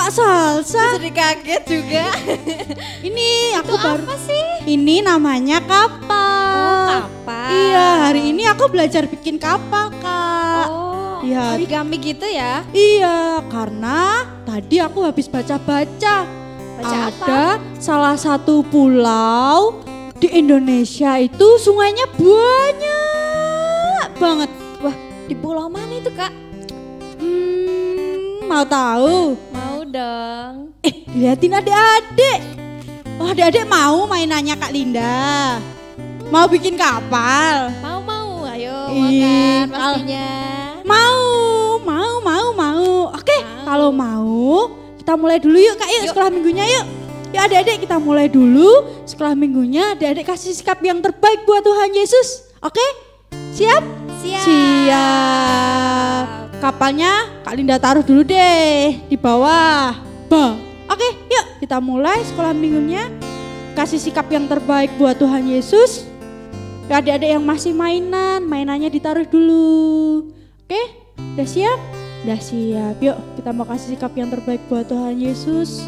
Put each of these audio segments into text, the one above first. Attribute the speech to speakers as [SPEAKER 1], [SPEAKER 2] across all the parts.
[SPEAKER 1] Kak Salsa.
[SPEAKER 2] Jadi kaget juga.
[SPEAKER 1] Ini aku
[SPEAKER 2] Itu
[SPEAKER 1] baru.
[SPEAKER 2] apa sih?
[SPEAKER 1] Ini namanya kapal.
[SPEAKER 2] Oh, kapal.
[SPEAKER 1] Iya, hari ini aku belajar bikin kapal, Kak.
[SPEAKER 2] Oh,
[SPEAKER 1] Iya.
[SPEAKER 2] origami gitu ya?
[SPEAKER 1] Iya, karena tadi aku habis baca-baca.
[SPEAKER 2] Baca
[SPEAKER 1] Ada salah satu pulau di Indonesia itu sungainya banyak banget.
[SPEAKER 2] Wah, di pulau mana itu, Kak?
[SPEAKER 1] Mau tahu?
[SPEAKER 2] Mau dong.
[SPEAKER 1] Liatin adik-adik. Oh, adik-adik mau mainannya Kak Linda? Mau bikin kapal?
[SPEAKER 2] Mau. Ayo,
[SPEAKER 1] Ih,
[SPEAKER 2] makan pastinya.
[SPEAKER 1] Mau. Oke, kalau mau kita mulai dulu yuk Kak, yuk sekolah minggunya yuk. Ya adik-adik kita mulai dulu sekolah minggunya, adik-adik kasih sikap yang terbaik buat Tuhan Yesus. Oke? Siap? Siap. Kapalnya Kak Linda taruh dulu deh di bawah. Oke, yuk kita mulai sekolah minggunya. Kasih sikap yang terbaik buat Tuhan Yesus. Ya adik-adik yang masih mainannya ditaruh dulu. Oke, udah siap? Udah siap. Yuk kita mau kasih sikap yang terbaik buat Tuhan Yesus.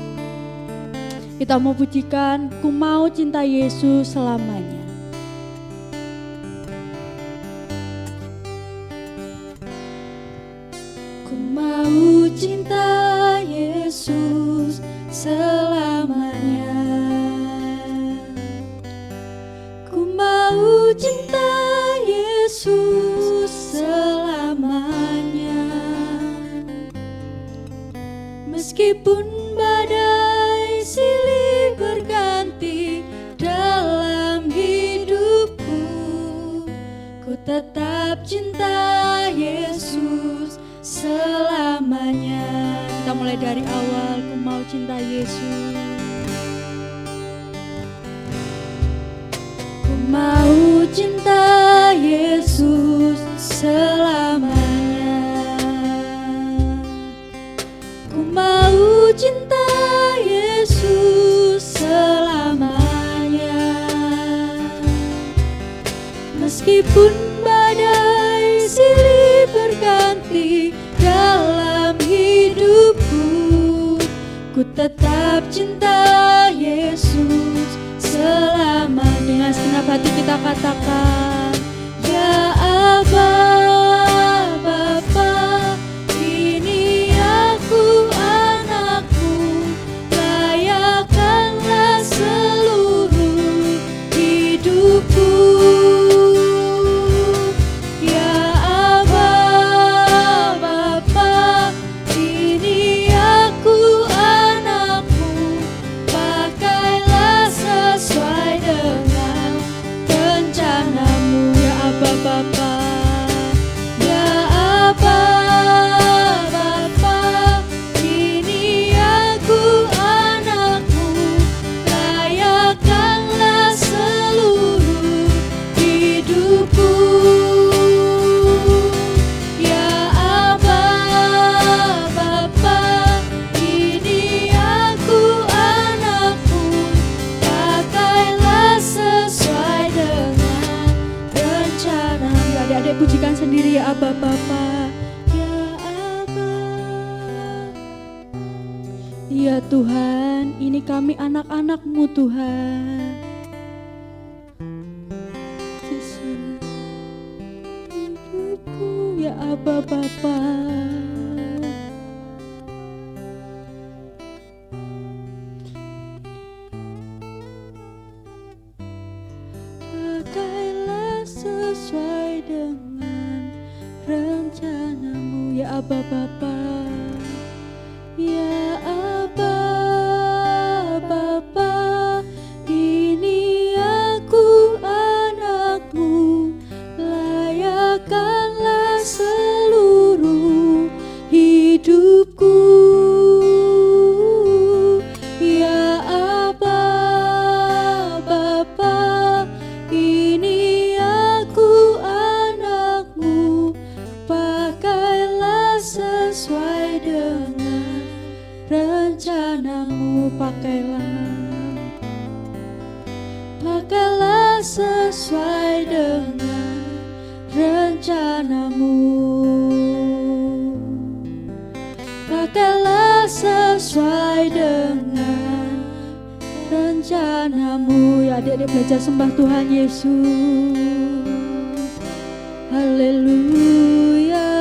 [SPEAKER 1] Kita mau pujikan, ku mau cinta Yesus selamanya. Ku mau cinta Yesus selamanya. Ku mau cinta Yesus selamanya. Meskipun badai silih berganti dalam hidupku, ku tetap cinta Yesus selamanya. Kita mulai dari awal, ku mau cinta Yesus. Ku mau cinta Yesus selamanya. Ku mau cinta Yesus selamanya. Meskipun badai silih berganti dalam hidupku, ku tetap cinta Yesus selama. Dengan segenap hati kita katakan, ya Aba, Bapa, ini aku anakmu, layakkanlah seluruh hidupku. Ya Aba, Bapa, ini aku anakmu, pakailah sesuai dengan rencanamu. Ya Aba, Bapa, ya Aba, Bapa, ini aku anakmu, layakkanlah seluruh hidupku. Ya Aba, Bapa, ini aku anakmu, pakailah sesuai dengan rencana. Ya adik-adik pujikan sendiri, ya Aba, Bapa. Ya Aba. Ya Tuhan, ini kami anak-anak-Mu Tuhan. Yesus, hidupku, ya Aba, Bapa. Pakailah sesuai dengan rencanamu, ya Aba, Bapa. Ya Aba, Bapa, ini aku anakmu, layakkanlah seluruh hidupku. Ya Aba, Bapa, ini aku anakmu, pakailah sesuai dengan rencanamu. Pakailah sesuai dengan rencanamu. Pakailah sesuai adik-adik belajar sembah Tuhan Yesus. Haleluya,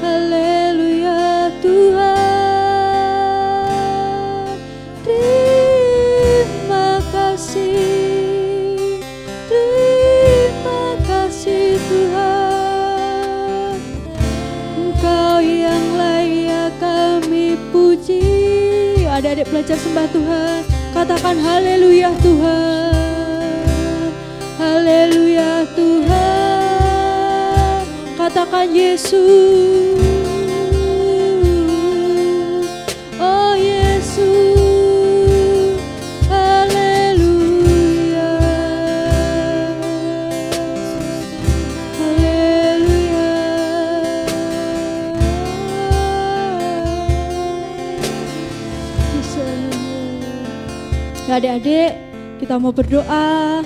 [SPEAKER 1] haleluya Tuhan. Terima kasih Tuhan. Engkau yang layak kami puji. Adik-adik belajar sembah Tuhan, katakan haleluya Tuhan, haleluya Tuhan. Katakan Yesus, oh Yesus, haleluya, haleluya. Adik-adik, kita mau berdoa,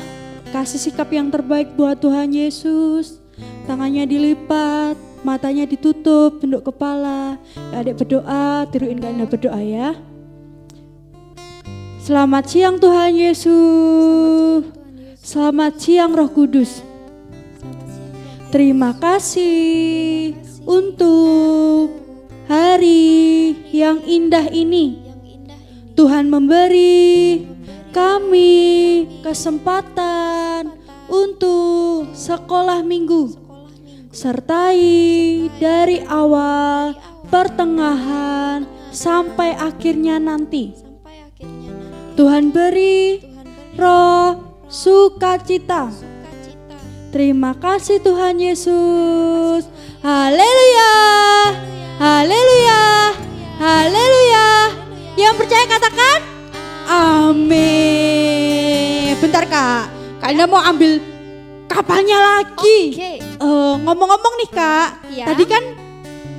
[SPEAKER 1] kasih sikap yang terbaik buat Tuhan Yesus. Tangannya dilipat, matanya ditutup, tunduk kepala. Adik berdoa, tiruin Kak Indah berdoa ya. Selamat siang Tuhan Yesus. Selamat siang Roh Kudus. Terima kasih untuk hari yang indah ini. Tuhan memberi kami kesempatan untuk sekolah minggu, sertai dari awal, pertengahan, sampai akhirnya nanti. Tuhan beri roh sukacita. Terima kasih Tuhan Yesus. Haleluya, haleluya, haleluya. Yang percaya katakan amin. Bentar Kak Indah mau ambil kapalnya lagi. Ngomong-ngomong nih Kak,
[SPEAKER 2] ya.
[SPEAKER 1] Tadi kan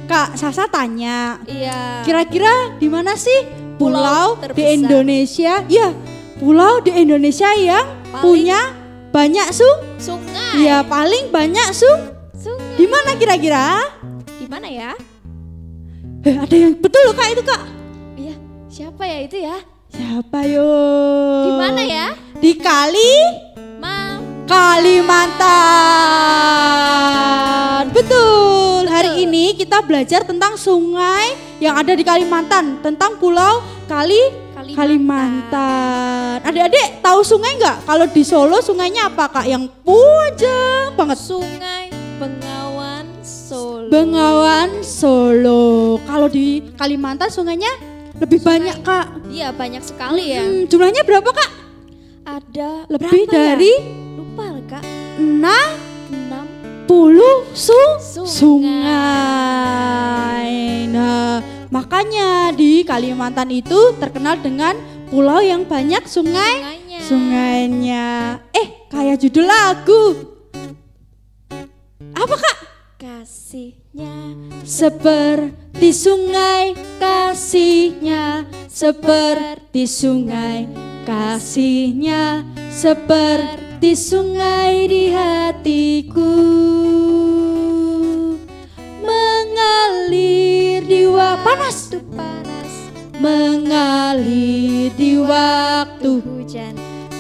[SPEAKER 1] Kak Sasa tanya,
[SPEAKER 2] Iya.
[SPEAKER 1] kira-kira di mana sih pulau di
[SPEAKER 2] terbesar.
[SPEAKER 1] Indonesia? Ya, pulau di Indonesia yang punya banyak
[SPEAKER 2] sungai.
[SPEAKER 1] Ya, paling banyak
[SPEAKER 2] Sungai.
[SPEAKER 1] Di mana kira-kira?
[SPEAKER 2] Di mana ya?
[SPEAKER 1] Ada yang betul loh Kak itu Kak.
[SPEAKER 2] Iya, siapa ya itu ya?
[SPEAKER 1] Siapa yo?
[SPEAKER 2] Di mana ya?
[SPEAKER 1] Di Kalimantan. Betul. Hari ini kita belajar tentang sungai yang ada di Kalimantan, tentang pulau Kalimantan. Adik-adik tahu sungai nggak? Kalau di Solo sungainya apa Kak? Yang panjang banget.
[SPEAKER 2] Sungai Bengawan Solo.
[SPEAKER 1] Bengawan Solo. Kalau di Kalimantan sungainya lebih banyak Kak.
[SPEAKER 2] Iya, banyak sekali ya.
[SPEAKER 1] Jumlahnya berapa Kak?
[SPEAKER 2] Ada
[SPEAKER 1] Lebih
[SPEAKER 2] berapa
[SPEAKER 1] dari
[SPEAKER 2] ya? Lupa Kak.
[SPEAKER 1] 60
[SPEAKER 2] Sungai.
[SPEAKER 1] sungai. Nah, makanya di Kalimantan itu terkenal dengan pulau yang banyak sungainya. Kayak judul lagu. Apa Kak?
[SPEAKER 2] Kasihnya
[SPEAKER 1] Seperti sungai kasihnya, seperti sungai kasihnya, seperti sungai di hatiku, mengalir di waktu panas, mengalir di waktu
[SPEAKER 2] hujan.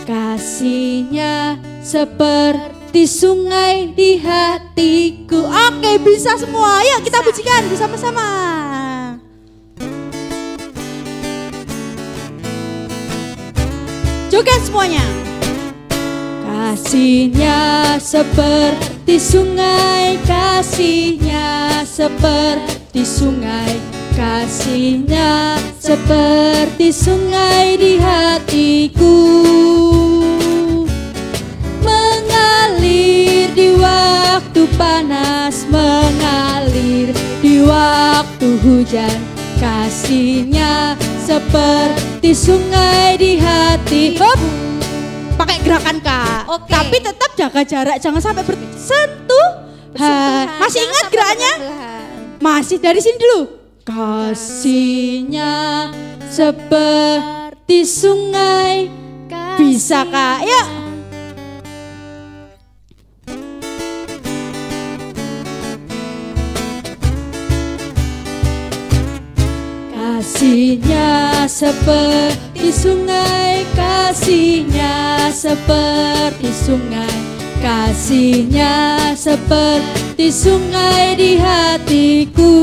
[SPEAKER 1] kasihnya seperti sungai di hatiku. Oke, bisa semua. Yuk kita pujikan bersama-sama. Joget semuanya. Kasihnya seperti sungai, kasihnya seperti sungai, kasihnya seperti sungai di hatiku, mengalir di waktu panas, mengalir di waktu hujan. Kasihnya seperti sungai di hati. Hop, pakai gerakan Kak.
[SPEAKER 2] Oke.
[SPEAKER 1] Tapi tetap jaga jarak, jangan sampai bersentuhan. Masih ingat gerakannya? Masih dari sini dulu. Kasihnya seperti sungai. Bisa Kak, yuk. Kasihnya seperti seperti sungai, kasihnya seperti sungai, kasihnya seperti sungai di hatiku,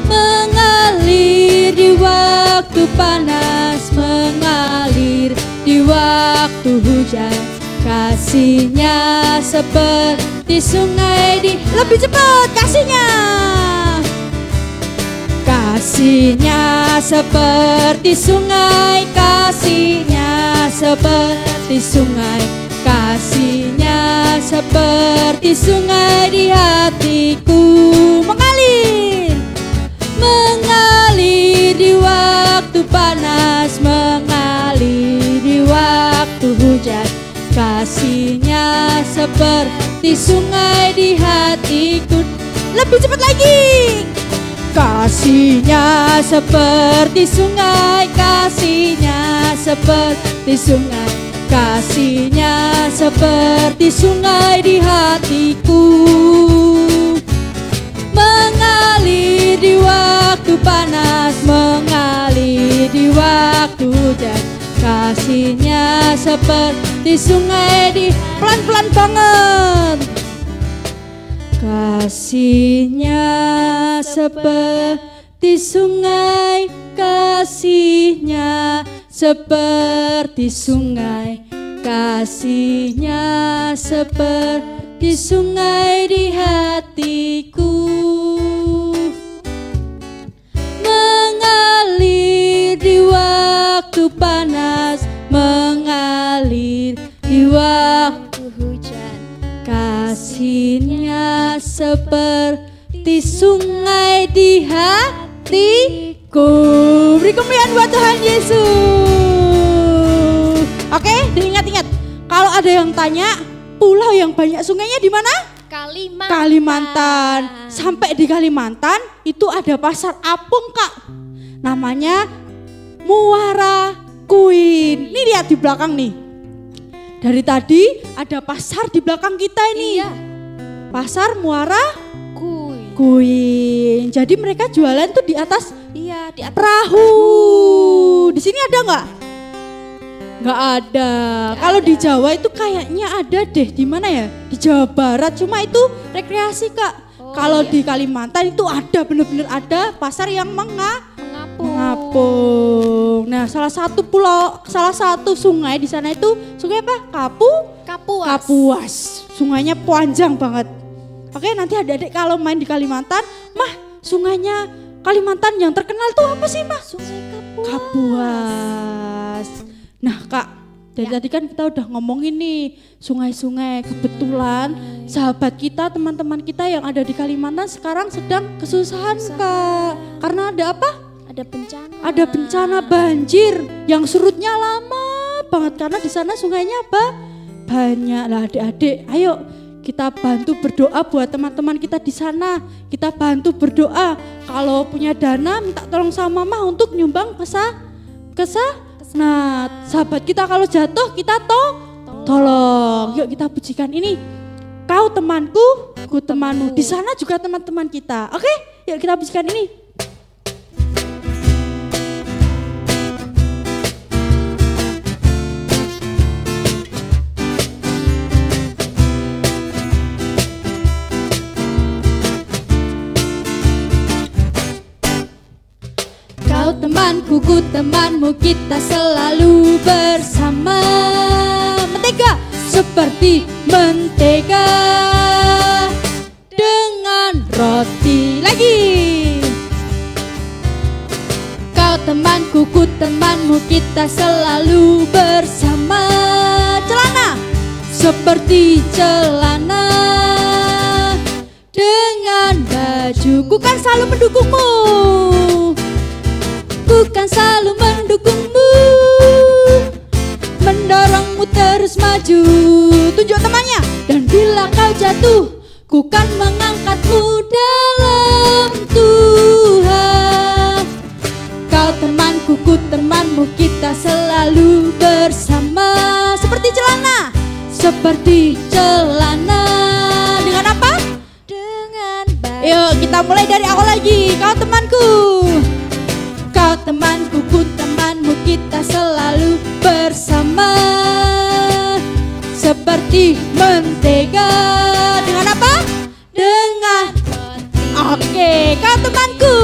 [SPEAKER 1] mengalir di waktu panas, mengalir di waktu hujan, kasihnya seperti sungai di... Lebih cepat kasihnya. Kasihnya seperti sungai, kasihnya seperti sungai, kasihnya seperti sungai di hatiku, mengalir, mengalir di waktu panas, mengalir di waktu hujan, kasihnya seperti sungai di hatiku. Lebih cepat lagi. Kasihnya seperti sungai, kasihnya seperti sungai, kasihnya seperti sungai di hatiku, mengalir di waktu panas, mengalir di waktu hujan, kasihnya seperti sungai di... Pelan-pelan banget. Kasihnya seperti sungai, kasihnya seperti sungai, kasihnya seperti sungai di hatiku, mengalir di waktu panas, mengalir di waktu hujan, kasihnya seperti sungai di hatiku. Beri kemuliaan buat Tuhan Yesus. Oke, diingat-ingat. Kalau ada yang tanya, pulau yang banyak sungainya di mana?
[SPEAKER 2] Kalimantan.
[SPEAKER 1] Kalimantan. Sampai di Kalimantan itu ada pasar apung, Kak. Namanya Muara Kuin. Ini lihat di belakang nih. Dari tadi ada pasar di belakang kita ini.
[SPEAKER 2] Iya.
[SPEAKER 1] Pasar Muara
[SPEAKER 2] Kuin.
[SPEAKER 1] Kuin. Jadi mereka jualan tuh di atas,
[SPEAKER 2] Iya, di atas
[SPEAKER 1] perahu. Di sini ada nggak? Nggak ada. Kalau di Jawa itu kayaknya ada deh. Di mana ya? Di Jawa Barat. Cuma itu rekreasi, Kak. Kalau
[SPEAKER 2] iya.
[SPEAKER 1] di Kalimantan itu ada, bener-bener ada pasar yang
[SPEAKER 2] mengapung.
[SPEAKER 1] Nah, salah satu sungai di sana itu sungai apa? Kapuas. Sungainya panjang banget. Oke, nanti adik-adik kalau main di Kalimantan, Mah, sungainya Kalimantan yang terkenal tuh apa sih, Mah?
[SPEAKER 2] Sungai
[SPEAKER 1] Kapuas. Nah, Kak, dari tadi kan kita udah ngomongin nih sungai-sungai. Kebetulan sahabat kita, teman-teman kita yang ada di Kalimantan sekarang sedang kesusahan, Kak. Karena ada apa? Ada bencana banjir yang surutnya lama banget karena di sana sungainya apa? Banyak. Lah adik-adik, ayo kita bantu berdoa buat teman-teman kita di sana. Kita bantu berdoa. Kalau punya dana minta tolong sama Mama untuk nyumbang Nah, sahabat kita kalau jatuh kita tolong. Yuk kita pujikan ini. Kau temanku, ku temanmu. Di sana juga teman-teman kita. Oke? Yuk kita pujikan ini. Kau temanku, ku temanmu, kita selalu bersama. Mentega seperti mentega dengan roti. Lagi. Kau temanku, ku temanmu, kita selalu bersama. Celana seperti celana dengan bajuku kan selalu mendukungmu. Bukan selalu mendukungmu, mendorongmu terus maju. Tunjuk temannya. Dan bila kau jatuh, ku kan mengangkatmu dalam Tuhan. Kau temanku, ku temanmu, kita selalu bersama. Seperti celana. Dengan apa? Dengan baju. Yuk kita mulai dari awal lagi. Kau temanku, temanmu kita selalu bersama, seperti mentega. Dengan apa? Dengan oke, kau temanku.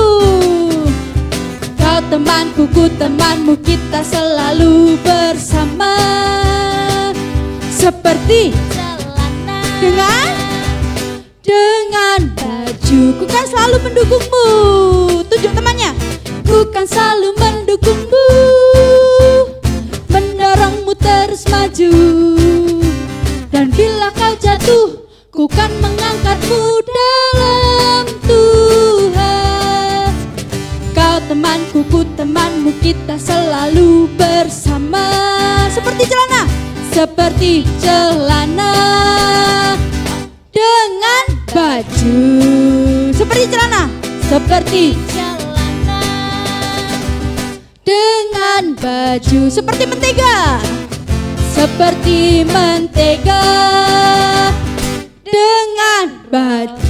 [SPEAKER 1] Kau temanku, ku temanmu, kita selalu bersama, seperti
[SPEAKER 2] celana.
[SPEAKER 1] Dengan baju. Ku kan selalu mendukungmu. Tunjuk temannya. Ku kan selalu mendukungmu, mendorongmu terus maju. Dan bila kau jatuh, ku kan mengangkatmu dalam Tuhan. Kau temanku, ku temanmu, kita selalu bersama, seperti celana. Seperti celana dengan baju. Seperti celana. Seperti
[SPEAKER 2] Celana
[SPEAKER 1] dengan baju. Seperti mentega. Seperti mentega dengan baju.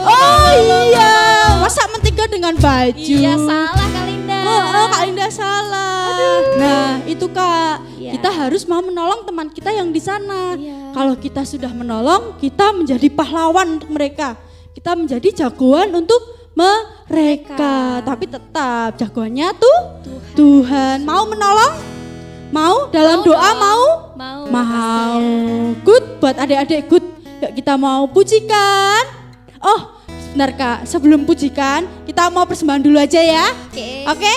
[SPEAKER 1] Oh iya, masa mentega dengan baju?
[SPEAKER 2] Iya salah Kak Linda.
[SPEAKER 1] Oh, Kak Linda salah. Nah, itu Kak.
[SPEAKER 2] Iya.
[SPEAKER 1] Kita harus mau menolong teman kita yang di sana.
[SPEAKER 2] Iya.
[SPEAKER 1] Kalau kita sudah menolong, kita menjadi pahlawan untuk mereka. Kita menjadi jagoan untuk mereka. Tapi tetap jagoannya tuh Tuhan. Mau menolong? Mau dalam
[SPEAKER 2] Mau
[SPEAKER 1] doa
[SPEAKER 2] dong.
[SPEAKER 1] mau?
[SPEAKER 2] Mau.
[SPEAKER 1] Mau.
[SPEAKER 2] pastinya.
[SPEAKER 1] Good buat adik-adik, good. Yuk kita mau pujikan. Oh, sebentar Kak, sebelum pujikan kita mau persembahan dulu aja ya.
[SPEAKER 2] Oke.
[SPEAKER 1] Oke?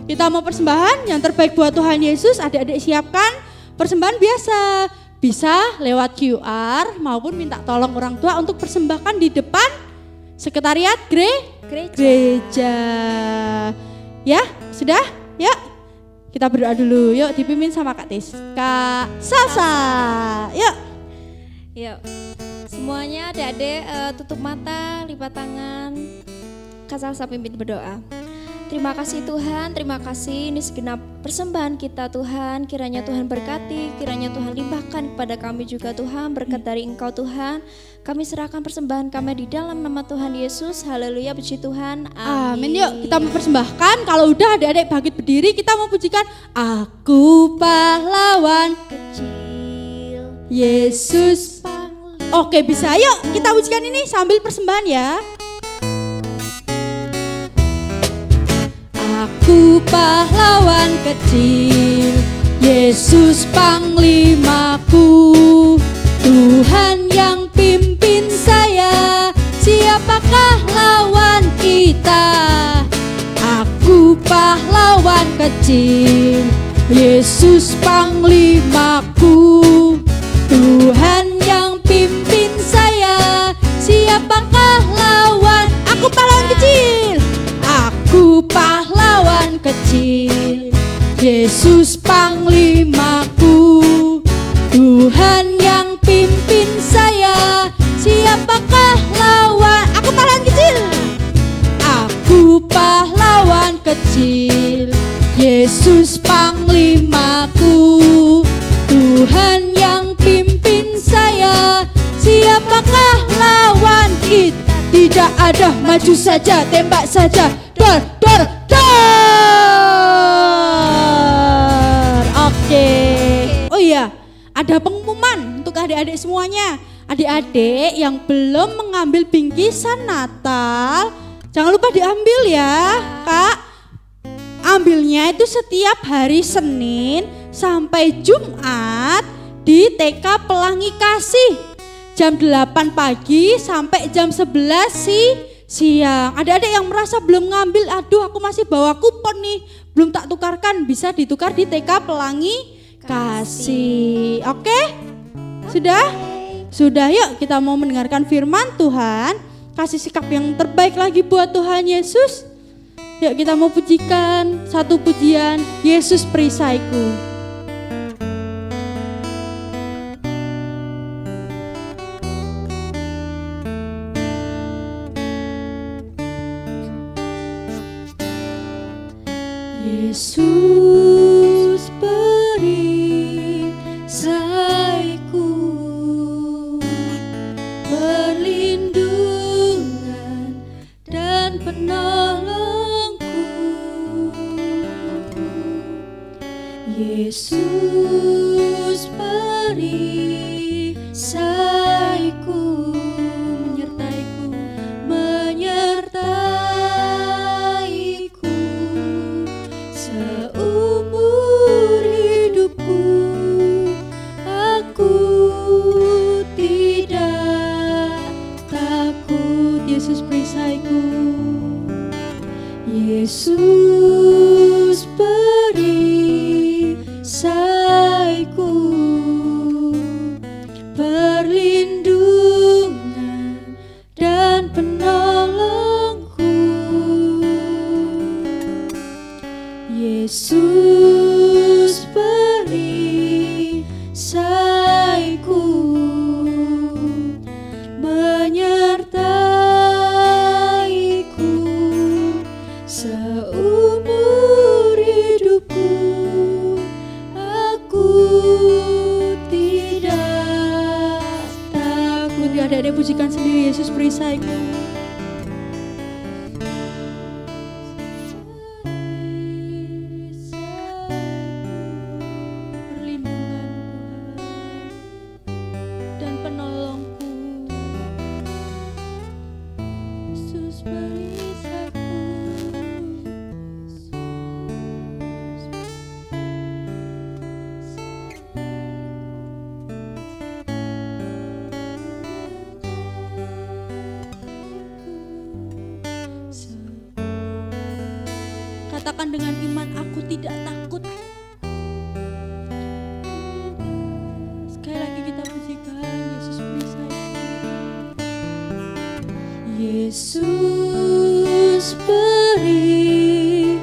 [SPEAKER 1] Kita mau persembahan yang terbaik buat Tuhan Yesus. Adik-adik siapkan persembahan biasa. Bisa lewat QR maupun minta tolong orang tua untuk persembahkan di depan sekretariat gereja. Ya, sudah? Yuk. Kita berdoa dulu. Yuk dipimpin sama Kak Tis. Kak Salsa. Yuk.
[SPEAKER 2] Yuk. Semuanya adik-adik tutup mata, lipat tangan. Kak Salsa pimpin berdoa. Terima kasih Tuhan, terima kasih ini segenap persembahan kita Tuhan. Kiranya Tuhan berkati, kiranya Tuhan limpahkan kepada kami juga Tuhan. Berkat dari Engkau Tuhan, kami serahkan persembahan kami di dalam nama Tuhan Yesus. Haleluya, puji Tuhan.
[SPEAKER 1] Amin. Yuk kita mempersembahkan. Kalau udah adik-adik bangkit berdiri, kita mau pujikan Aku pahlawan
[SPEAKER 2] Kecil
[SPEAKER 1] Yesus. Oke, bisa. Yuk kita pujikan ini sambil persembahan ya. Aku pahlawan kecil, Yesus panglimaku, Tuhan yang pimpin saya, siapakah lawan kita? Aku pahlawan kecil, Yesus panglimaku, Tuhan yang pimpin saya, siapakah lawan? Aku pahlawan kecil, aku pahlawan kecil, Yesus panglimaku, Tuhan yang pimpin saya, siapakah lawan? Aku pahlawan kecil, aku pahlawan kecil, Yesus panglimaku, Tuhan yang pimpin saya, siapakah lawan kita? Tidak ada, maju saja, tembak saja, dor, dor, dor. Oke. Oh iya, ada pengumuman untuk adik-adik semuanya. Adik-adik yang belum mengambil bingkisan Natal, jangan lupa diambil ya, Kak. Ambilnya itu setiap hari Senin sampai Jumat di TK Pelangi Kasih. Jam 8 pagi sampai jam 11 siang. Adik-adik yang merasa belum ngambil, aduh aku masih bawa kupon nih, belum tak tukarkan, bisa ditukar di TK Pelangi Kasih. Oke? Sudah? Sudah, yuk kita mau mendengarkan firman Tuhan. Kasih sikap yang terbaik lagi buat Tuhan Yesus. Yuk kita mau pujikan satu pujian, Yesus perisaiku. Yesus perisaiku, perlindungan dan penolongku, perisaiku. Katakan dengan iman, aku tidak takut. Sekali lagi kita pujikan Yesus perisaiku. Yesus perisaiku,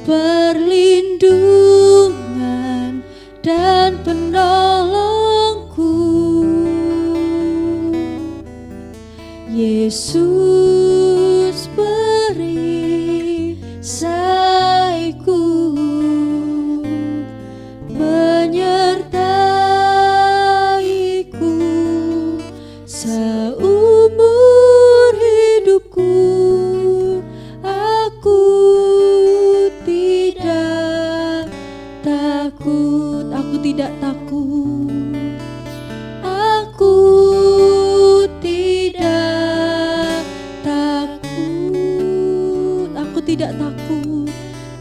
[SPEAKER 1] perlindungan dan penolongku. Yesus perisaiku, menyertaiku seumur hidupku. Aku tidak takut, aku tidak takut. Aku tidak takut, aku tidak takut,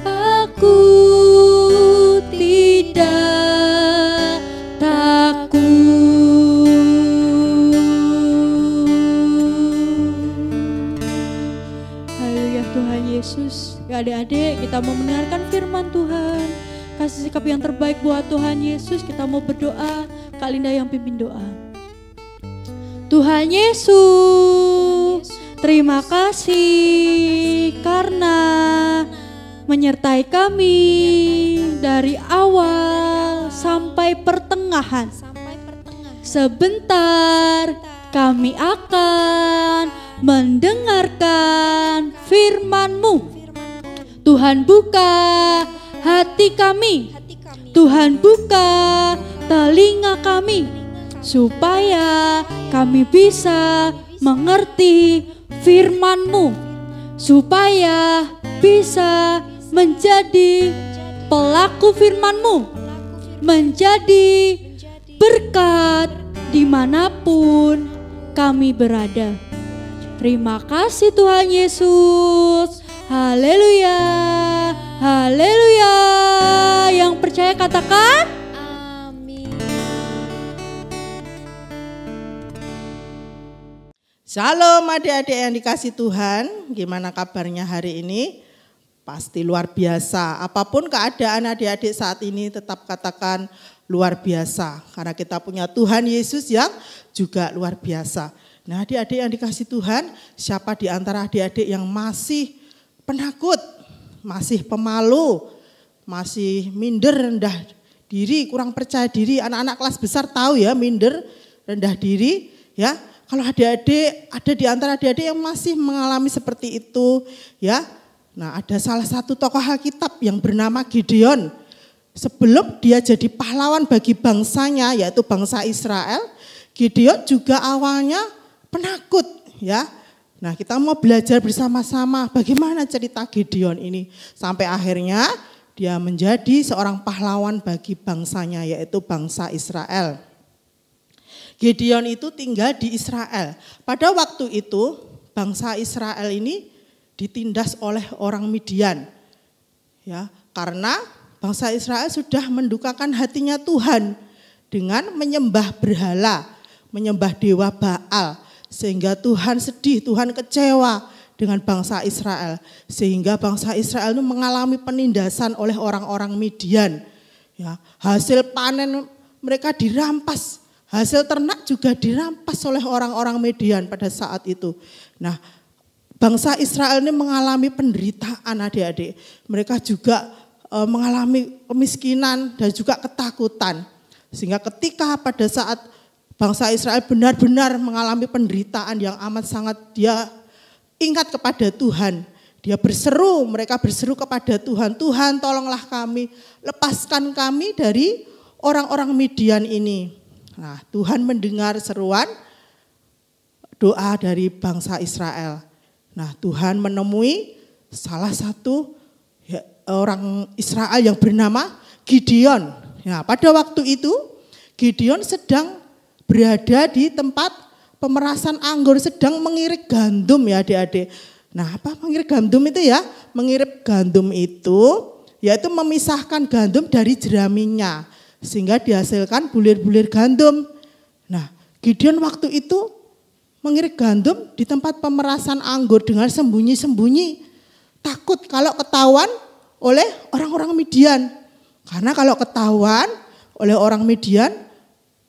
[SPEAKER 1] aku tidak takut. Haleluya Tuhan Yesus. Ya adik-adik, kita mau mendengarkan firman Tuhan. Kasih sikap yang terbaik buat Tuhan Yesus. Kita mau berdoa. Kak Linda yang pimpin doa. Tuhan Yesus, terima kasih karena menyertai kami dari awal sampai pertengahan. Sebentar kami akan mendengarkan firman-Mu. Tuhan buka hati kami, Tuhan buka telinga kami, supaya kami bisa mengerti firman-Mu, supaya bisa menjadi pelaku firman-Mu, menjadi berkat dimanapun kami berada. Terima kasih Tuhan Yesus. Haleluya, haleluya. Yang percaya katakan
[SPEAKER 2] Amin.
[SPEAKER 3] Shalom adik-adik yang dikasih Tuhan. Gimana kabarnya hari ini? Pasti luar biasa. Apapun keadaan adik-adik saat ini, tetap katakan luar biasa. Karena kita punya Tuhan Yesus yang juga luar biasa. Nah adik-adik yang dikasih Tuhan, siapa di antara adik-adik yang masih penakut, masih pemalu, masih minder, rendah diri, kurang percaya diri? Anak-anak kelas besar tahu ya, minder, rendah diri ya. Kalau adik-adik, ada di antara adik-adik yang masih mengalami seperti itu ya. Nah ada salah satu tokoh Alkitab yang bernama Gideon. Sebelum dia jadi pahlawan bagi bangsanya, yaitu bangsa Israel, Gideon juga awalnya penakut ya. Nah kita mau belajar bersama-sama bagaimana cerita Gideon ini. Sampai akhirnya dia menjadi seorang pahlawan bagi bangsanya, yaitu bangsa Israel. Gideon itu tinggal di Israel. Pada waktu itu bangsa Israel ini ditindas oleh orang Midian. Ya, karena bangsa Israel sudah mendukakan hatinya Tuhan dengan menyembah berhala, menyembah dewa Baal. Sehingga Tuhan sedih, Tuhan kecewa dengan bangsa Israel. Sehingga bangsa Israel itu mengalami penindasan oleh orang-orang Midian. Ya, hasil panen mereka dirampas, hasil ternak juga dirampas oleh orang-orang Midian pada saat itu. Nah, bangsa Israel ini mengalami penderitaan adik-adik. Mereka juga mengalami kemiskinan dan juga ketakutan. Sehingga ketika pada saat bangsa Israel benar-benar mengalami penderitaan yang amat sangat, dia ingat kepada Tuhan. Dia berseru, mereka berseru kepada Tuhan, Tuhan tolonglah kami, lepaskan kami dari orang-orang Midian ini. Nah, Tuhan mendengar seruan doa dari bangsa Israel. Nah, Tuhan menemui salah satu orang Israel yang bernama Gideon. Nah, pada waktu itu Gideon sedang berada di tempat pemerasan anggur, sedang mengirik gandum ya adik-adik. Nah, apa mengirik gandum itu ya? Mengirik gandum itu yaitu memisahkan gandum dari jeraminya sehingga dihasilkan bulir-bulir gandum. Nah, Gideon waktu itu mengirik gandum di tempat pemerasan anggur dengan sembunyi-sembunyi. Takut kalau ketahuan oleh orang-orang Midian. Karena kalau ketahuan oleh orang Midian,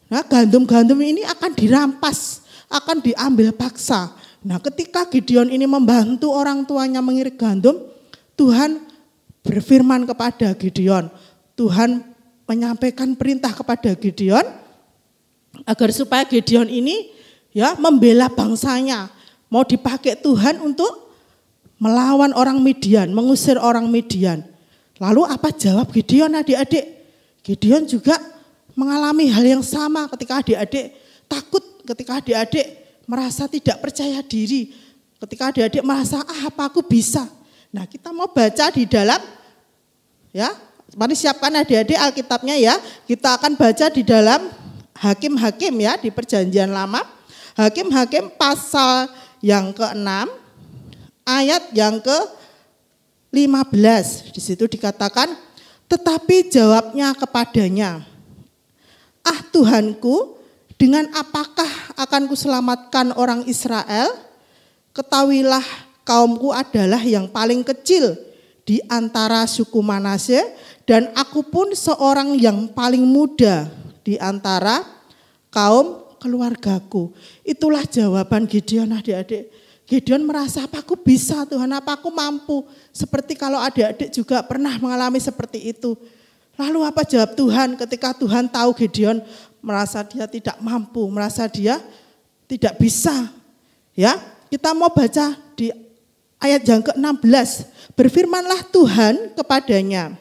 [SPEAKER 3] nah gandum-gandum ini akan dirampas, akan diambil paksa. Nah, ketika Gideon ini membantu orang tuanya mengirik gandum, Tuhan berfirman kepada Gideon. Tuhan menyampaikan perintah kepada Gideon agar supaya Gideon ini ya membela bangsanya, mau dipakai Tuhan untuk melawan orang Midian, mengusir orang Midian. Lalu apa jawab Gideon adik-adik? Gideon juga mengalami hal yang sama ketika adik-adik takut, ketika adik-adik merasa tidak percaya diri, ketika adik-adik merasa apa aku bisa. Nah, kita mau baca di dalam ya, mari siapkan adik-adik Alkitabnya ya. Kita akan baca di dalam Hakim-Hakim ya, di Perjanjian Lama. Hakim-Hakim pasal yang ke-6 ayat yang ke-15. Di situ dikatakan, tetapi jawabnya kepadanya, ah Tuhanku, dengan apakah akan kuselamatkan orang Israel? Ketahuilah kaumku adalah yang paling kecil di antara suku Manasye dan aku pun seorang yang paling muda di antara kaum keluargaku. Itulah jawaban Gideon adik-adik. Gideon merasa apa aku bisa Tuhan, apa aku mampu. Seperti kalau adik-adik juga pernah mengalami seperti itu. Lalu apa jawab Tuhan ketika Tuhan tahu Gideon merasa dia tidak mampu, merasa dia tidak bisa. Ya, kita mau baca di ayat yang ke-16. Berfirmanlah Tuhan kepadanya,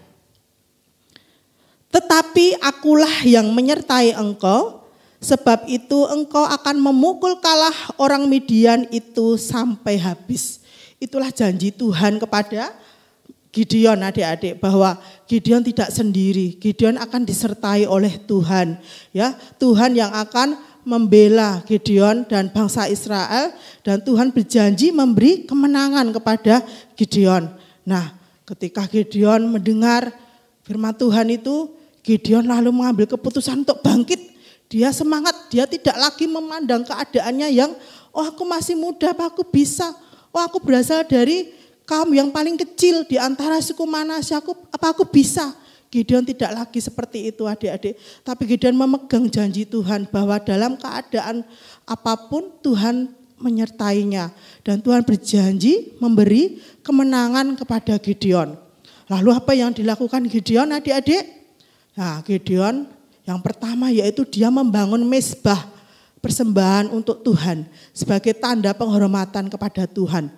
[SPEAKER 3] tetapi akulah yang menyertai engkau, sebab itu engkau akan memukul kalah orang Midian itu sampai habis. Itulah janji Tuhan kepada Gideon adik-adik, bahwa Gideon tidak sendiri, Gideon akan disertai oleh Tuhan. Ya, Tuhan yang akan membela Gideon dan bangsa Israel, dan Tuhan berjanji memberi kemenangan kepada Gideon. Nah, ketika Gideon mendengar firman Tuhan itu, Gideon lalu mengambil keputusan untuk bangkit. Dia semangat, dia tidak lagi memandang keadaannya yang, oh aku masih muda, apa aku bisa, oh aku berasal dari kaum yang paling kecil di antara suku Manasye, apa aku bisa. Gideon tidak lagi seperti itu adik-adik. Tapi Gideon memegang janji Tuhan bahwa dalam keadaan apapun Tuhan menyertainya. Dan Tuhan berjanji memberi kemenangan kepada Gideon. Lalu apa yang dilakukan Gideon adik-adik? Nah, Gideon yang pertama yaitu dia membangun mezbah persembahan untuk Tuhan sebagai tanda penghormatan kepada Tuhan.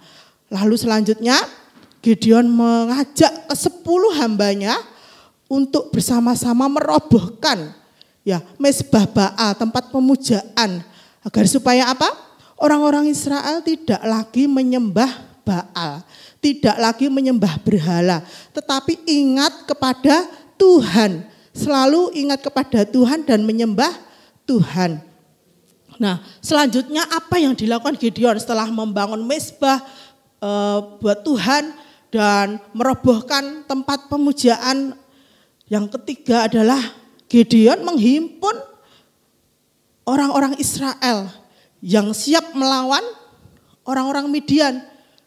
[SPEAKER 3] Lalu selanjutnya Gideon mengajak ke-10 hambanya untuk bersama-sama merobohkan ya mezbah Baal, tempat pemujaan, agar supaya apa? Orang-orang Israel tidak lagi menyembah Baal, tidak lagi menyembah berhala, tetapi ingat kepada Tuhan, selalu ingat kepada Tuhan dan menyembah Tuhan. Nah, selanjutnya apa yang dilakukan Gideon setelah membangun mezbah buat Tuhan dan merobohkan tempat pemujaan? Yang ketiga adalah Gideon menghimpun orang-orang Israel yang siap melawan orang-orang Midian.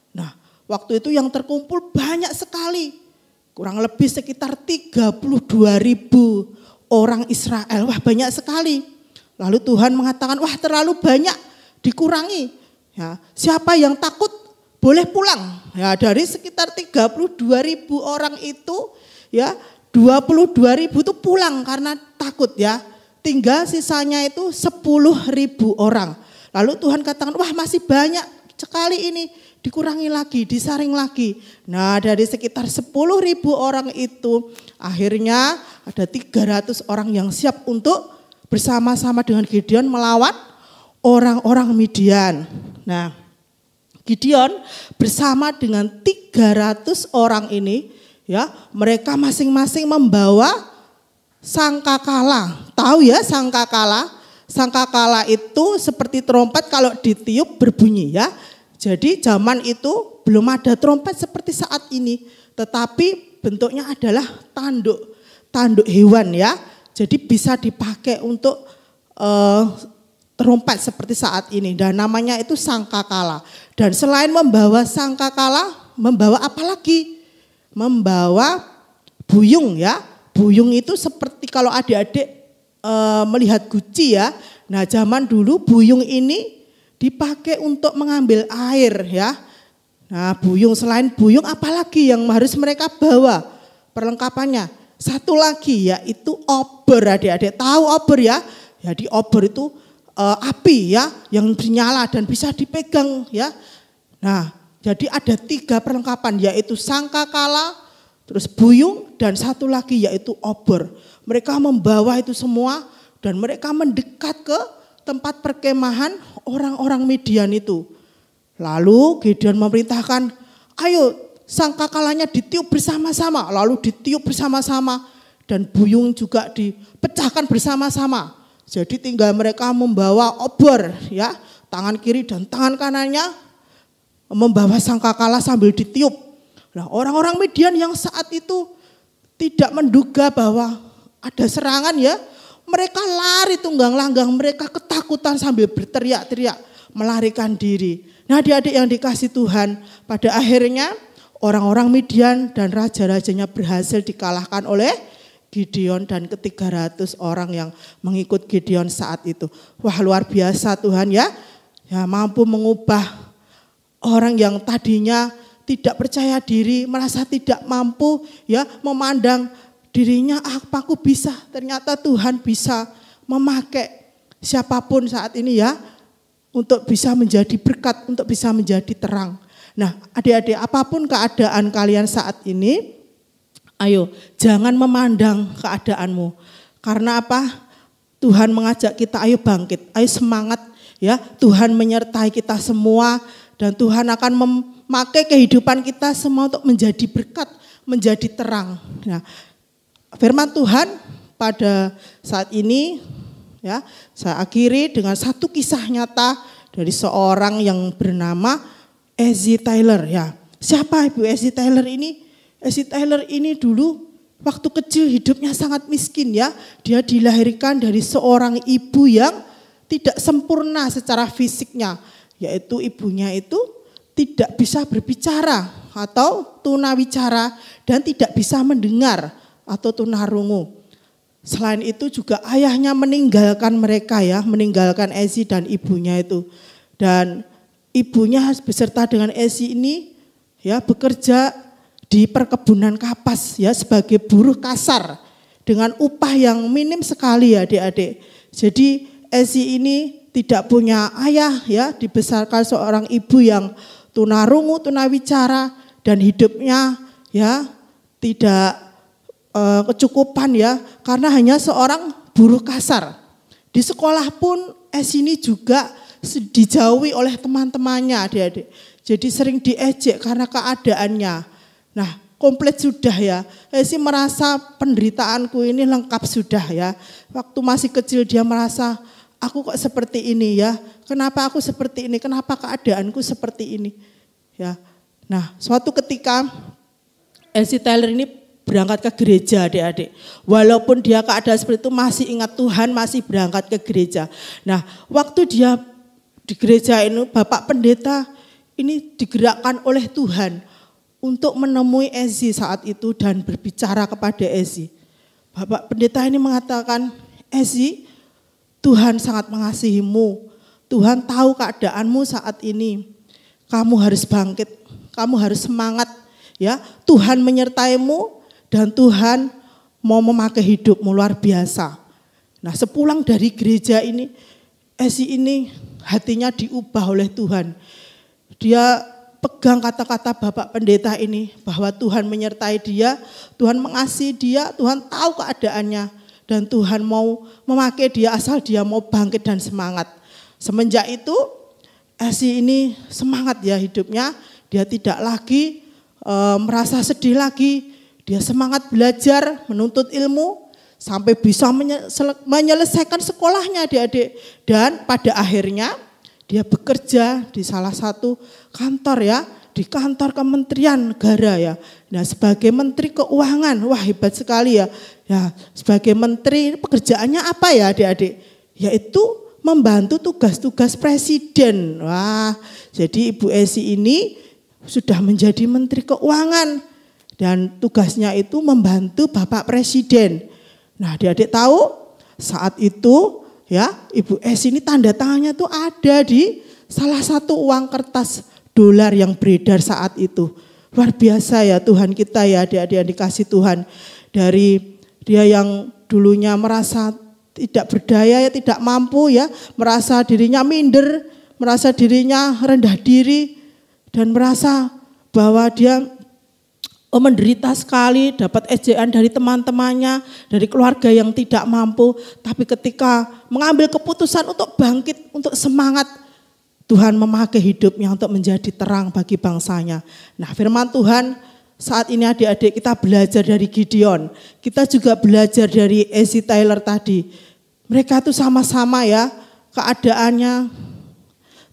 [SPEAKER 3] Nah, waktu itu yang terkumpul banyak sekali, kurang lebih sekitar 32.000 orang Israel. Wah, banyak sekali. Lalu Tuhan mengatakan, wah terlalu banyak, dikurangi. Ya, siapa yang takut boleh pulang. Ya, dari sekitar 32.000 orang itu, ya 22.000 itu pulang karena takut ya. Tinggal sisanya itu 10.000 orang. Lalu Tuhan katakan, wah masih banyak sekali ini, dikurangi lagi, disaring lagi. Nah, dari sekitar 10.000 orang itu, akhirnya ada 300 orang yang siap untuk bersama-sama dengan Gideon melawan orang-orang Midian. Nah, Gideon bersama dengan 300 orang ini, ya, mereka masing-masing membawa sangkakala. Tahu ya sangkakala? Sangkakala itu seperti trompet kalau ditiup berbunyi ya. Jadi zaman itu belum ada trompet seperti saat ini, tetapi bentuknya adalah tanduk hewan ya. Jadi bisa dipakai untuk trompet seperti saat ini, dan namanya itu sangkakala. Dan selain membawa sangkakala, membawa apa lagi? Membawa buyung ya. Buyung itu seperti kalau adik-adik melihat guci ya. Nah, zaman dulu buyung ini dipakai untuk mengambil air ya. Nah, buyung, selain buyung apalagi yang harus mereka bawa perlengkapannya? Satu lagi yaitu obor, adik-adik tahu obor ya? Jadi obor itu api ya yang menyala dan bisa dipegang ya. Nah, jadi ada 3 perlengkapan yaitu sangkakala, terus buyung, dan satu lagi yaitu obor. Mereka membawa itu semua dan mereka mendekat ke tempat perkemahan orang-orang Midian itu. Lalu Gideon memerintahkan, ayo sangkakalanya ditiup bersama-sama. Lalu ditiup bersama-sama dan buyung juga dipecahkan bersama-sama. Jadi tinggal mereka membawa obor ya, tangan kiri dan tangan kanannya membawa sangkakala sambil ditiup. Nah, orang-orang Midian yang saat itu tidak menduga bahwa ada serangan ya, mereka lari tunggang langgang, mereka ketakutan sambil berteriak-teriak melarikan diri. Nah, adik-adik yang dikasih Tuhan, pada akhirnya orang-orang Midian dan raja-rajanya berhasil dikalahkan oleh Gideon dan ke-300 orang yang mengikut Gideon saat itu. Wah, luar biasa Tuhan ya. Ya, mampu mengubah orang yang tadinya tidak percaya diri, merasa tidak mampu ya, memandang dirinya apa aku bisa. Ternyata Tuhan bisa memakai siapapun saat ini ya, untuk bisa menjadi berkat, untuk bisa menjadi terang. Nah, adik-adik, apapun keadaan kalian saat ini, ayo jangan memandang keadaanmu. Karena apa? Tuhan mengajak kita, ayo bangkit, ayo semangat ya. Tuhan menyertai kita semua dan Tuhan akan memakai kehidupan kita semua untuk menjadi berkat, menjadi terang. Nah, firman Tuhan pada saat ini ya, saya akhiri dengan satu kisah nyata dari seorang yang bernama Ezzy Taylor ya. Siapa Ibu Ezzy Taylor ini? Ezzy Taylor ini dulu waktu kecil hidupnya sangat miskin ya. Dia dilahirkan dari seorang ibu yang tidak sempurna secara fisiknya, yaitu ibunya itu tidak bisa berbicara atau tunawicara dan tidak bisa mendengar atau tunarungu. Selain itu juga ayahnya meninggalkan mereka ya, meninggalkan Ezzy dan ibunya itu. Dan ibunya beserta dengan Ezzy ini ya bekerja di perkebunan kapas ya sebagai buruh kasar dengan upah yang minim sekali ya adik-adik. Jadi Ezzy ini tidak punya ayah ya, dibesarkan seorang ibu yang tunarungu, tunawicara dan hidupnya ya tidak kecukupan ya, karena hanya seorang buruh kasar. Di sekolah pun ini juga dijauhi oleh teman-temannya adik-adik. Jadi sering diejek karena keadaannya. Nah, komplit sudah ya. Esi merasa penderitaanku ini lengkap sudah ya. Waktu masih kecil dia merasa aku kok seperti ini ya. Kenapa aku seperti ini? Kenapa keadaanku seperti ini? Ya. Nah, suatu ketika Ezzy Taylor ini berangkat ke gereja adik-adik. Walaupun dia keadaan seperti itu masih ingat Tuhan, masih berangkat ke gereja. Nah, waktu dia di gereja ini Bapak Pendeta ini digerakkan oleh Tuhan untuk menemui Ezzy saat itu dan berbicara kepada Ezzy. Bapak Pendeta ini mengatakan, Ezzy, Tuhan sangat mengasihimu. Tuhan tahu keadaanmu saat ini. Kamu harus bangkit, kamu harus semangat ya. Tuhan menyertaimu. Dan Tuhan mau memakai hidupmu luar biasa. Nah, sepulang dari gereja ini, Ezzy ini hatinya diubah oleh Tuhan. Dia pegang kata-kata Bapak Pendeta ini bahwa Tuhan menyertai dia, Tuhan mengasihi dia, Tuhan tahu keadaannya. dan Tuhan mau memakai dia asal dia mau bangkit dan semangat. Semenjak itu Esi ini semangat ya hidupnya, dia tidak lagi merasa sedih lagi, dia semangat belajar, menuntut ilmu, sampai bisa menyelesaikan sekolahnya adik-adik. Dan pada akhirnya dia bekerja di salah satu kantor ya, di kantor Kementerian Negara ya. Nah sebagai Menteri Keuangan, wah hebat sekali ya. Ya sebagai Menteri pekerjaannya apa ya adik-adik? Yaitu membantu tugas-tugas presiden. Wah, jadi Ibu Esi ini sudah menjadi Menteri Keuangan dan tugasnya itu membantu Bapak Presiden. Nah, adik-adik tahu saat itu ya Ibu Esi ini tanda tangannya tuh ada di salah satu uang kertas dolar yang beredar saat itu. Luar biasa ya Tuhan kita ya adik-adik yang dikasih Tuhan. Dari dia yang dulunya merasa tidak berdaya ya, tidak mampu ya, merasa dirinya minder, merasa dirinya rendah diri dan merasa bahwa dia menderita sekali, dapat ejaan dari teman-temannya, dari keluarga yang tidak mampu. Tapi ketika mengambil keputusan untuk bangkit, untuk semangat, Tuhan memakai hidupnya untuk menjadi terang bagi bangsanya. Nah firman Tuhan saat ini adik-adik kita belajar dari Gideon, kita juga belajar dari Esi Tyler tadi. Mereka itu sama-sama ya keadaannya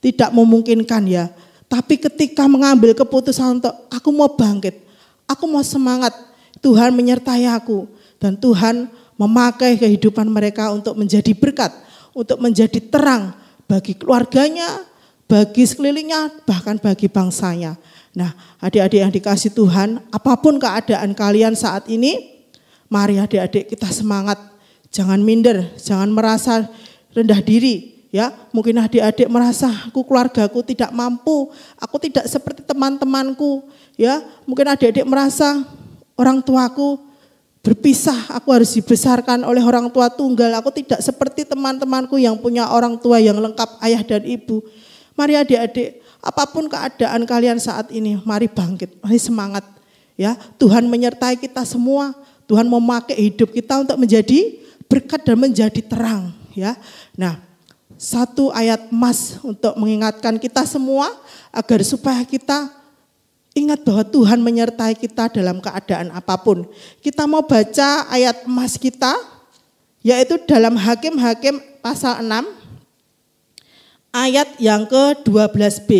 [SPEAKER 3] tidak memungkinkan ya. Tapi ketika mengambil keputusan untuk aku mau bangkit, aku mau semangat, Tuhan menyertai aku. Dan Tuhan memakai kehidupan mereka untuk menjadi berkat, untuk menjadi terang bagi keluarganya, bagi sekelilingnya, bahkan bagi bangsanya. Nah adik-adik yang dikasih Tuhan, apapun keadaan kalian saat ini, mari adik-adik kita semangat. Jangan minder, jangan merasa rendah diri. Ya, mungkin adik-adik merasa keluargaku tidak mampu, aku tidak seperti teman-temanku. Ya, mungkin adik-adik merasa orang tuaku berpisah, aku harus dibesarkan oleh orang tua tunggal. Aku tidak seperti teman-temanku yang punya orang tua yang lengkap ayah dan ibu. Mari adik-adik, apapun keadaan kalian saat ini, mari bangkit, mari semangat. Ya, Tuhan menyertai kita semua. Tuhan memakai hidup kita untuk menjadi berkat dan menjadi terang. Ya, nah. Satu ayat emas untuk mengingatkan kita semua agar supaya kita ingat bahwa Tuhan menyertai kita dalam keadaan apapun. Kita mau baca ayat emas kita yaitu dalam Hakim-Hakim pasal 6 ayat yang ke-12b.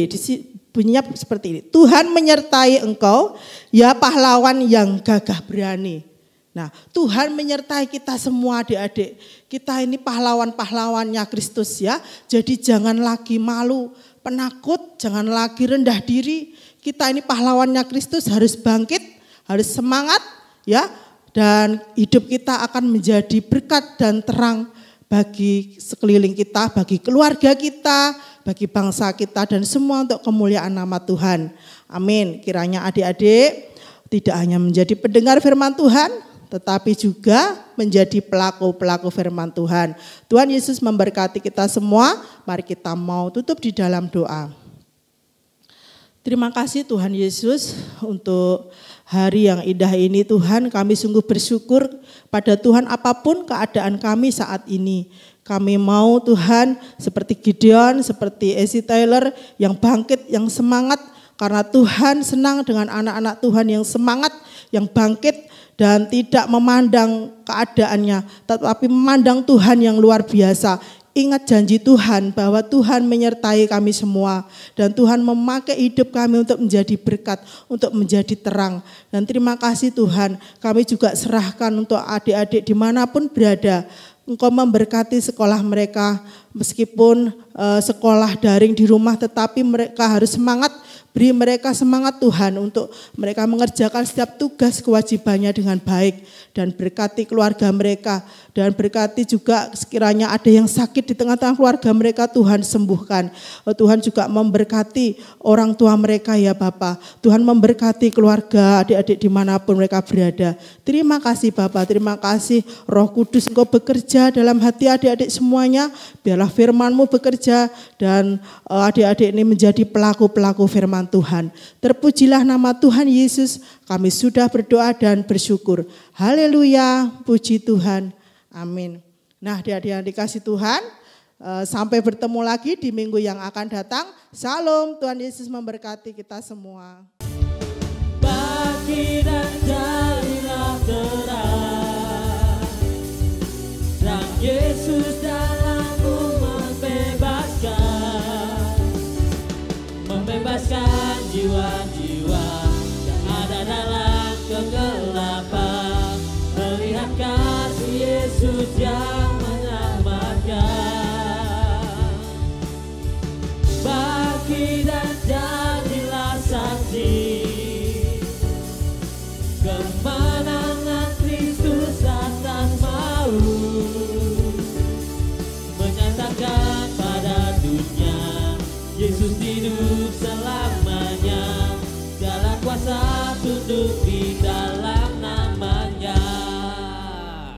[SPEAKER 3] Bunyinya seperti ini. Tuhan menyertai engkau ya pahlawan yang gagah berani. Nah, Tuhan menyertai kita semua adik-adik. Kita ini pahlawan-pahlawannya Kristus ya. Jadi jangan lagi malu, penakut, jangan lagi rendah diri. Kita ini pahlawannya Kristus, harus bangkit, harus semangat ya. Dan hidup kita akan menjadi berkat dan terang bagi sekeliling kita, bagi keluarga kita, bagi bangsa kita dan semua untuk kemuliaan nama Tuhan. Amin. Kiranya adik-adik tidak hanya menjadi pendengar firman Tuhan, tetapi juga menjadi pelaku-pelaku firman Tuhan. Tuhan Yesus memberkati kita semua. Mari kita mau tutup di dalam doa. Terima kasih Tuhan Yesus untuk hari yang indah ini Tuhan. Kami sungguh bersyukur pada Tuhan apapun keadaan kami saat ini. Kami mau Tuhan seperti Gideon, seperti Esi Tyler yang bangkit, yang semangat. Karena Tuhan senang dengan anak-anak Tuhan yang semangat, yang bangkit, dan tidak memandang keadaannya, tetapi memandang Tuhan yang luar biasa. Ingat janji Tuhan bahwa Tuhan menyertai kami semua. Dan Tuhan memakai hidup kami untuk menjadi berkat, untuk menjadi terang. Dan terima kasih Tuhan, kami juga serahkan untuk adik-adik dimanapun berada. Engkau memberkati sekolah mereka, meskipun sekolah daring di rumah, tetapi mereka harus semangat. Beri mereka semangat Tuhan untuk mereka mengerjakan setiap tugas kewajibannya dengan baik. Dan berkati keluarga mereka. Dan berkati juga sekiranya ada yang sakit di tengah-tengah keluarga mereka, Tuhan sembuhkan. Tuhan juga memberkati orang tua mereka ya Bapa. Tuhan memberkati keluarga adik-adik dimanapun mereka berada. Terima kasih Bapa, terima kasih Roh Kudus Engkau bekerja dalam hati adik-adik semuanya. Biarlah firman-Mu bekerja dan adik-adik ini menjadi pelaku-pelaku firman Tuhan. Terpujilah nama Tuhan Yesus, kami sudah berdoa dan bersyukur. Haleluya, puji Tuhan. Amin. Nah, adik-adik yang dikasih Tuhan, sampai bertemu lagi di minggu yang akan datang. Shalom, Tuhan Yesus memberkati kita semua.
[SPEAKER 4] Bagi dan jadilah terang, terang Yesus dalammu membebaskan jiwa.